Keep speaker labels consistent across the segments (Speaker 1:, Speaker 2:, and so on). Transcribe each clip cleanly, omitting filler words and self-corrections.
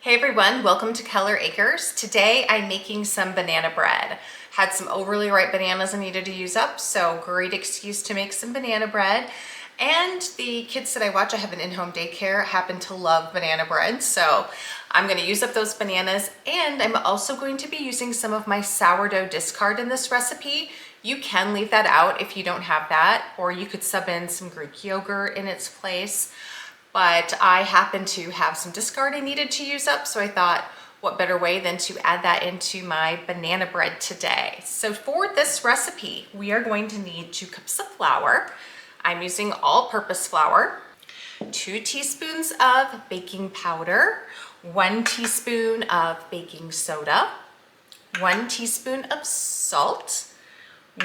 Speaker 1: Hey everyone, welcome to Keller Acres. Today I'm making some banana bread. Had some overly ripe bananas I needed to use up, so great excuse to make some banana bread. And the kids that I watch, I have an in-home daycare, happen to love banana bread, so I'm going to use up those bananas. And I'm also going to be using some of my sourdough discard in this recipe. You can leave that out if you don't have that, or you could sub in some Greek yogurt in its place. But I happen to have some discard I needed to use up, so I thought, what better way than to add that into my banana bread today. So for this recipe, we are going to need 2 cups of flour. I'm using all-purpose flour, 2 teaspoons of baking powder, 1 teaspoon of baking soda, 1 teaspoon of salt,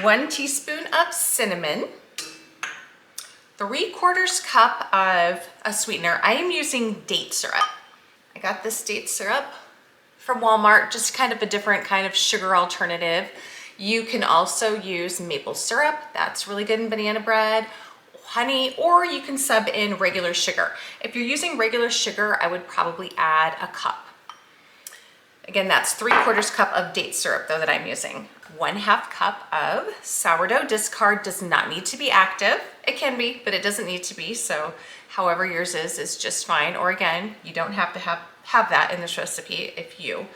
Speaker 1: 1 teaspoon of cinnamon, 3/4 cup of a sweetener. I am using date syrup. I got this date syrup from Walmart, just kind of a different kind of sugar alternative. You can also use maple syrup. That's really good in banana bread, honey, or you can sub in regular sugar. If you're using regular sugar, I would probably add a cup. Again, that's 3/4 cup of date syrup though that I'm using. 1/2 cup of sourdough discard. Does not need to be active. It can be, but it doesn't need to be. So however yours is just fine. Or again, you don't have to have that in this recipe. If you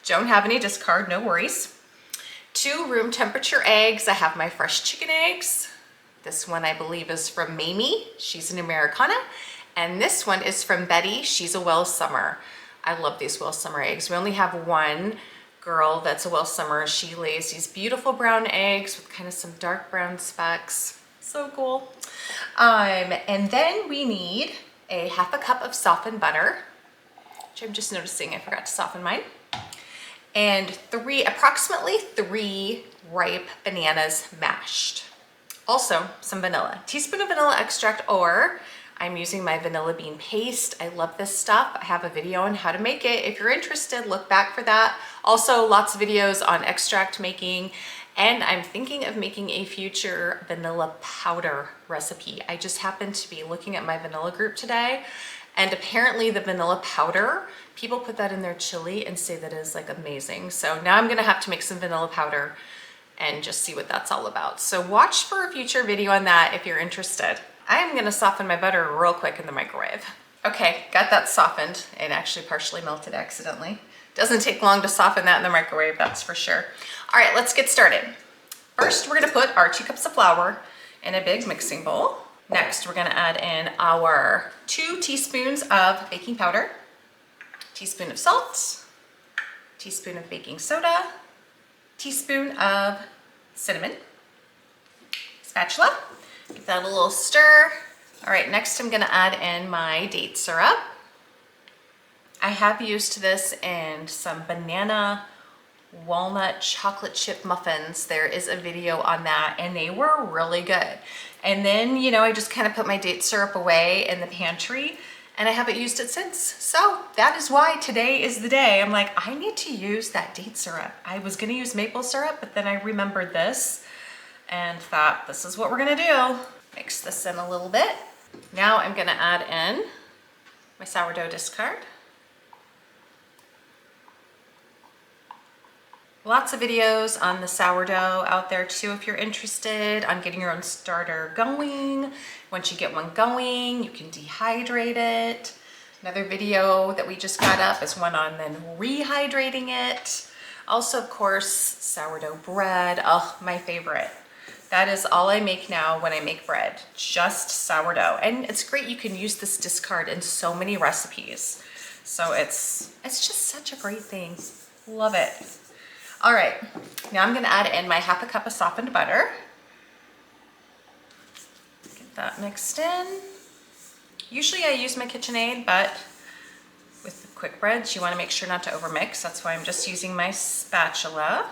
Speaker 1: don't have any discard, no worries. 2 room temperature eggs. I have my fresh chicken eggs. This one I believe is from Mamie. She's an Americana. And this one is from Betty. She's a Wells Summer. I love these Wells Summer eggs. We only have one girl that's a Wells Summer. She lays these beautiful brown eggs with kind of some dark brown specks. So cool. And then we need a 1/2 cup of softened butter, which I'm just noticing I forgot to soften mine. And approximately 3 ripe bananas mashed. Also some vanilla. Teaspoon of vanilla extract, or I'm using my vanilla bean paste. I love this stuff. I have a video on how to make it. If you're interested, look back for that. Also, lots of videos on extract making, and I'm thinking of making a future vanilla powder recipe. I just happened to be looking at my vanilla group today, and apparently the vanilla powder, people put that in their chili and say that is like amazing. So now I'm gonna have to make some vanilla powder and just see what that's all about. So watch for a future video on that if you're interested. I am gonna soften my butter real quick in the microwave. Okay, got that softened and actually partially melted accidentally. Doesn't take long to soften that in the microwave, that's for sure. All right, let's get started. First, we're gonna put our 2 cups of flour in a big mixing bowl. Next, we're gonna add in our 2 teaspoons of baking powder, teaspoon of salt, teaspoon of baking soda, teaspoon of cinnamon, spatula. Give that a little stir. All right, next I'm gonna add in my date syrup. I have used this in some banana walnut chocolate chip muffins. There is a video on that and they were really good. And then, you know, I just kind of put my date syrup away in the pantry and I haven't used it since. So that is why today is the day. I'm like, I need to use that date syrup. I was gonna use maple syrup, but then I remembered this and thought, this is what we're gonna do. Mix this in a little bit. Now I'm gonna add in my sourdough discard. Lots of videos on the sourdough out there too if you're interested on getting your own starter going. Once you get one going, you can dehydrate it. Another video that we just got up is one on then rehydrating it. Also, of course, sourdough bread. Oh, my favorite. That is all I make now when I make bread, just sourdough. And it's great, you can use this discard in so many recipes. So it's just such a great thing. Love it. All right, now I'm gonna add in my 1/2 cup of softened butter. Get that mixed in. Usually I use my KitchenAid, but with the quick breads, you wanna make sure not to overmix. That's why I'm just using my spatula.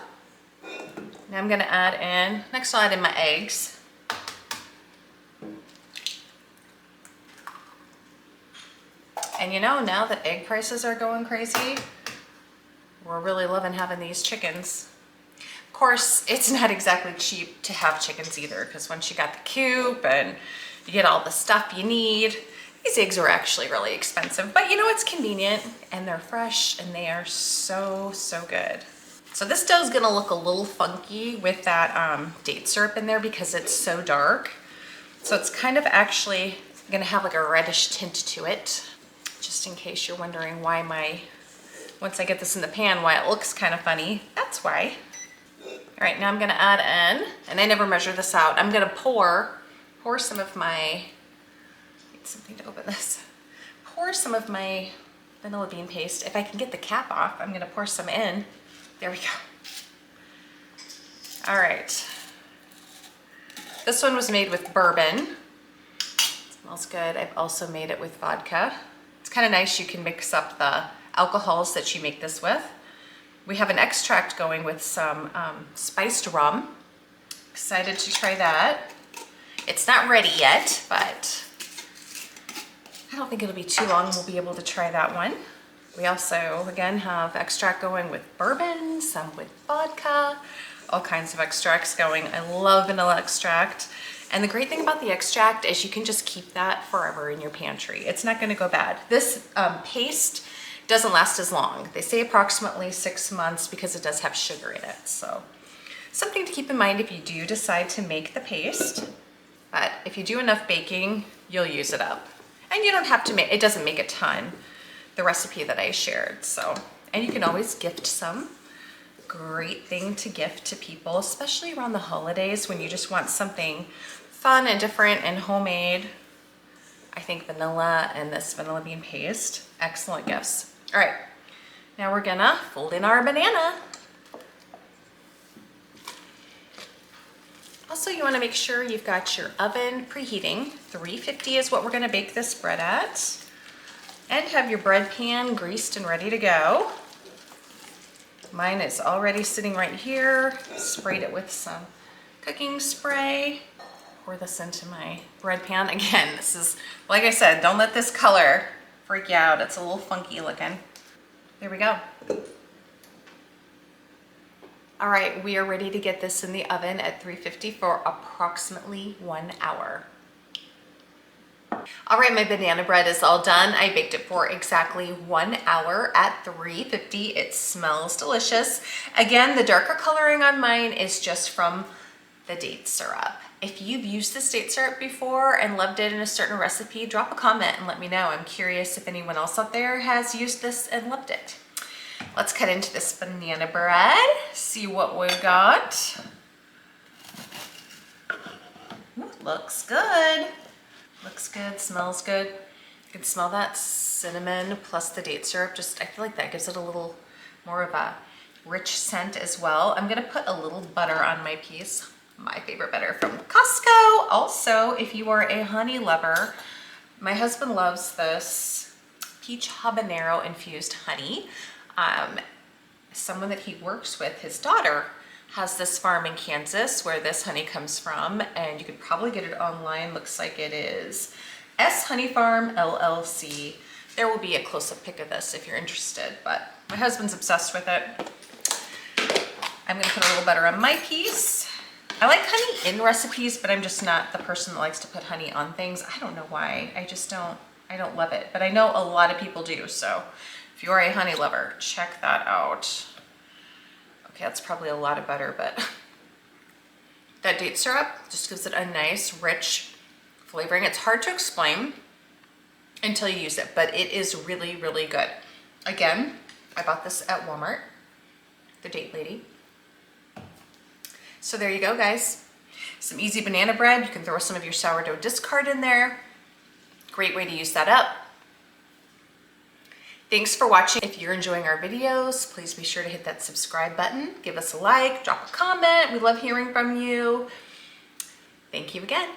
Speaker 1: Now I'm gonna add in, next I'll add in my eggs. And you know, now that egg prices are going crazy, we're really loving having these chickens. Of course, it's not exactly cheap to have chickens either, because once you got the coop and you get all the stuff you need, These eggs were actually really expensive, but you know, it's convenient and they're fresh and they are so, so good. So this dough is gonna look a little funky with that date syrup in there because it's so dark. So it's kind of actually gonna have like a reddish tint to it. Just in case you're wondering why once I get this in the pan, why it looks kind of funny, that's why. All right, now I'm gonna add in, and I never measure this out, I'm gonna pour some of my, need something to open this, pour some of my vanilla bean paste. If I can get the cap off, I'm gonna pour some in. There we go. All right. This one was made with bourbon. It smells good. I've also made it with vodka. It's kind of nice, you can mix up the alcohols that you make this with. We have an extract going with some spiced rum. Excited to try that. It's not ready yet, but I don't think it'll be too long we'll be able to try that one. We also, again, have extract going with bourbon, some with vodka, all kinds of extracts going. I love vanilla extract. And the great thing about the extract is you can just keep that forever in your pantry. It's not gonna go bad. This paste doesn't last as long. They say approximately 6 months because it does have sugar in it. So something to keep in mind if you do decide to make the paste. But if you do enough baking, you'll use it up. And you don't have to make, it doesn't make a ton, the recipe that I shared. So, and you can always gift some. Great thing to gift to people, especially around the holidays when you just want something fun and different and homemade. I think vanilla and this vanilla bean paste, excellent gifts. All right, now we're gonna fold in our banana. Also, you wanna make sure you've got your oven preheating. 350 is what we're gonna bake this bread at. And have your bread pan greased and ready to go. Mine is already sitting right here. Sprayed it with some cooking spray. Pour this into my bread pan. Again, this is, like I said, don't let this color freak you out. It's a little funky looking. There we go. All right, we are ready to get this in the oven at 350 for approximately 1 hour. All right, my banana bread is all done. I baked it for exactly 1 hour at 350. It smells delicious. Again, the darker coloring on mine is just from the date syrup. If you've used this date syrup before and loved it in a certain recipe, drop a comment and let me know. I'm curious if anyone else out there has used this and loved it. Let's cut into this banana bread, see what we've got. Ooh, looks good. Looks good, smells good. You can smell that cinnamon plus the date syrup. Just, I feel like that gives it a little more of a rich scent as well. I'm gonna put a little butter on my piece. My favorite butter from Costco. Also, if you are a honey lover, my husband loves this peach habanero infused honey. Someone that he works with, his daughter, has this farm in Kansas where this honey comes from, and you could probably get it online. Looks like it is S Honey Farm LLC. There will be a close-up pic of this if you're interested, but my husband's obsessed with it. I'm gonna put a little butter on my piece. I like honey in recipes, but I'm just not the person that likes to put honey on things. I don't know why, I don't love it, but I know a lot of people do, so if you're a honey lover, check that out. Okay, that's probably a lot of butter, but that date syrup just gives it a nice, rich flavoring. It's hard to explain until you use it, but it is really, really good. Again, I bought this at Walmart, the Date Lady. So there you go, guys. Some easy banana bread. You can throw some of your sourdough discard in there. Great way to use that up. Thanks for watching. If you're enjoying our videos, please be sure to hit that subscribe button, give us a like, drop a comment. We love hearing from you. Thank you again.